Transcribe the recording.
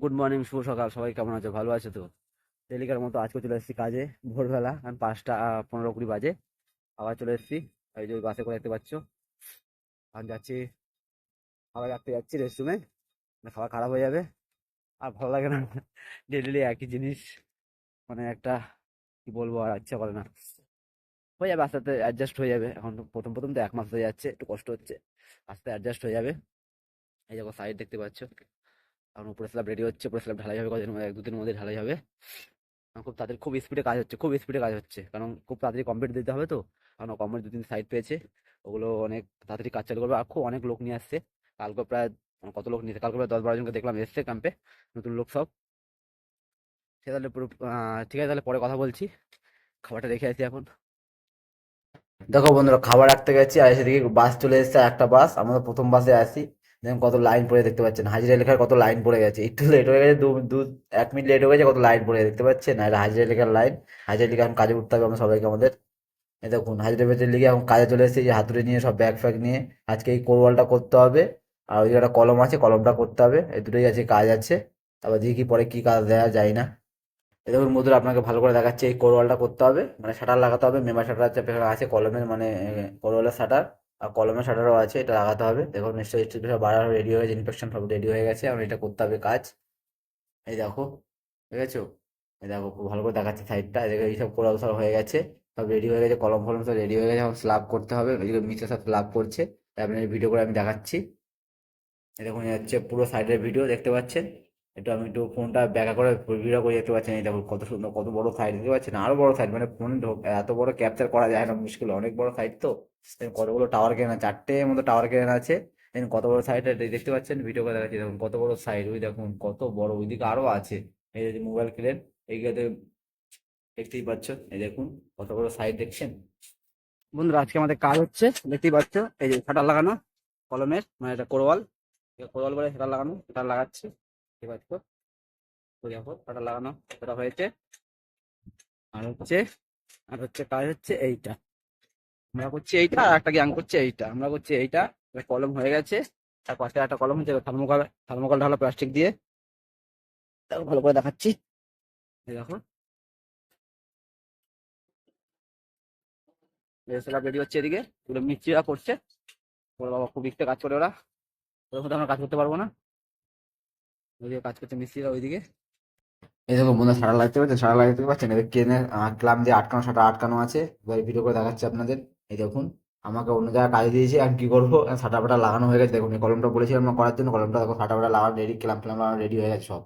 Good morning, শুভ সকাল। সবাই কেমন আছো? ভালো আছো তো? ডেলিকার মতো আজকে চলে এসেছি কাজে ভোরবেলা, কারণ 5টা 15-20 বাজে। আবার চলে এসেছি। এই যে ওই বাসে করে দেখতে পাচ্ছ, এখন যাচ্ছি, খাবার রাখতে যাচ্ছি রেস্টরুমে। খাবার খারাপ হয়ে যাবে, আর ভালো লাগে না। ডেলি একই জিনিস, মানে একটা, কি বলবো, আর ইচ্ছা করে না। হয়ে যাবে আস্তে আস্তে, অ্যাডজাস্ট হয়ে যাবে। এখন তো প্রথম প্রথম তো 1 মাস হয়ে যাচ্ছে, একটু কষ্ট হচ্ছে। আস্তে অ্যাডজাস্ট হয়ে যাবে। এই দেখো সাইড দেখতে পাচ্ছ, এখন উপরে স্ল্যাব রেডি হচ্ছে। উপরে স্ল্যাব ঢালাই হবে কদিনের মধ্যে, 1-2 দিনের মধ্যে ঢালাই হবে। খুব তাড়াতাড়ি, খুব স্পিডে কাজ হচ্ছে, খুব স্পিডে কাজ হচ্ছে, কারণ খুব তাড়াতাড়ি কমপ্লিট দিতে হবে তো। কারণ কোম্পানি 2-3 সাইট পেয়েছে, ওগুলো অনেক তাড়াতাড়ি কাজ চালু করবে। আর খুব অনেক লোক নিয়ে আসছে। কালকে প্রায়, কত লোক নিয়েছে, কালকে প্রায় 10-12 জনকে দেখলাম এসছে ক্যাম্পে, নতুন লোক সব। সে তাহলে পুরো ঠিক আছে, তাহলে পরে কথা বলছি। খাবারটা রেখে আসি এখন। দেখো বন্ধুরা, খাবার রাখতে গেছি আর এসে দেখি বাস চলে এসেছে, একটা বাস। আমরা তো প্রথম বাসে আসি, দেখুন কত লাইন পড়ে, দেখতে পাচ্ছেন হাজিরা লেখার কত লাইন পড়ে গেছে। একটু লেট হয়ে গেছে, দু দু 1 মিনিট লেট হয়ে গেছে, কত লাইন পড়ে গেছে দেখতে পাচ্ছেন। আর এটা হাজিরা লেখার লাইন। হাজিরা লিখে এখন কাজে উঠতে হবে আমরা সবাইকে আমাদের। এই দেখুন হাজিরা বেজের লিগে এখন কাজে চলে এসেছি, যে হাতুড়ি নিয়ে সব ব্যাগ ফ্যাগ নিয়ে। আজকে এই কোরওয়ালটা করতে হবে, আর ওইদিকে একটা কলম আছে, কলমটা করতে হবে। এই দুটোই আছে, কাজ আছে। তারপর দেখি কি পরে কি কাজ দেওয়া যায় না। এই দেখুন বন্ধুরা, আপনাকে ভালো করে দেখাচ্ছি। এই কোরওয়ালটা করতে হবে, মানে শাটার লাগাতে হবে। মেমা শাটার আছে কলমের, মানে কোরওয়ালের শাটার। আর কলমের শাটারও আছে, এটা লাগাতে হবে। দেখুন নিশ্চয়ই স্টিল সব বাড়া রেডি হয়ে গেছে, ইনফেকশন সব রেডি হয়ে গেছে, এখন এটা করতে হবে কাজ। এই দেখো, ঠিক আছে। এই দেখো খুব ভালো করে দেখাচ্ছে সাইডটা। এদিকে এইসব কোরাল সব হয়ে গেছে, সব রেডি হয়ে গেছে, কলম ফলম সব রেডি হয়ে গেছে। এখন স্ল্যাব করতে হবে, এদিকে মিস্ত্রি সব স্ল্যাব করছে। তাই আপনার ভিডিও করে আমি দেখাচ্ছি। এই দেখুন, এই হচ্ছে পুরো সাইডের ভিডিও দেখতে পাচ্ছেন। একটু আমি একটু ফোনটা ব্যাকা করে ভিডিও করে দেখতে পাচ্ছেন। এই দেখুন কত সুন্দর, কত বড় সাইড দেখতে পাচ্ছেন, আরো বড় সাইড, মানে ফোনে এত বড় ক্যাপচার করা যায় না, মুশকিল, অনেক বড় সাইড তো। দেখুন কতগুলো টাওয়ার কেনা, 4টে মতো টাওয়ার কেনা আছে। দেখুন কত বড় সাইড দেখতে পাচ্ছেন, ভিডিও করে দেখাচ্ছি। দেখুন কত বড় সাইড, ওই দেখুন কত বড়, ওইদিকে আরো আছে। এই যে মোবাইল ক্রেন, এইগুলোতে দেখতেই পাচ্ছ। এই দেখুন কত বড় সাইড দেখছেন। বন্ধুরা, আজকে আমাদের কাজ হচ্ছে, দেখতেই পাচ্ছ। এই যে শাটার লাগানো কলমের, মানে এটা কোরওয়াল, কোরওয়াল বলে শাটার লাগানো, শাটার লাগাচ্ছি, দেখতে পাচ্ছ। তো দেখো শাটার লাগানো, সেটা হয়েছে। আর হচ্ছে, কাজ হচ্ছে এইটা, আমরা করছি এইটা, আর একটা গ্যাং করছে এইটা, আমরা করছি এইটা। এবার কলম হয়ে গেছে, আর পাশে একটা কলম হচ্ছে, থার্মোকল, থার্মোকল ঢালা প্লাস্টিক দিয়ে। দেখো ভালো করে দেখাচ্ছি। এই দেখো, সেটা রেডি হচ্ছে এদিকে, পুরো মিস্ত্রিরা করছে। ওরা বাবা খুব ইচ্ছে কাজ করে ওরা, ওদের মধ্যে আমরা কাজ করতে পারবো না। ওইদিকে কাজ করছে মিস্ত্রিরা ওইদিকে। এই দেখো বন্ধুরা, সারা লাগাতে পারছেন, সারা লাগাতে পারছেন। এবার কেনের ক্লাম দিয়ে আটকানো, সাটা আটকানো আছে। এবার ভিডিও করে দেখাচ্ছি আপনাদের। এই দেখুন, আমাকে অন্য জায়গায় কাজ দিয়েছে, আর কি করবো, সাটা ফাটা লাগানো হয়ে গেছে। দেখুন এই কলমটা বলেছিলাম না করার জন্য, কলমটা দেখো সাটা ফাটা লাগানো রেডি, ক্লাম ফ্লাম লাগানো রেডি হয়ে গেছে সব।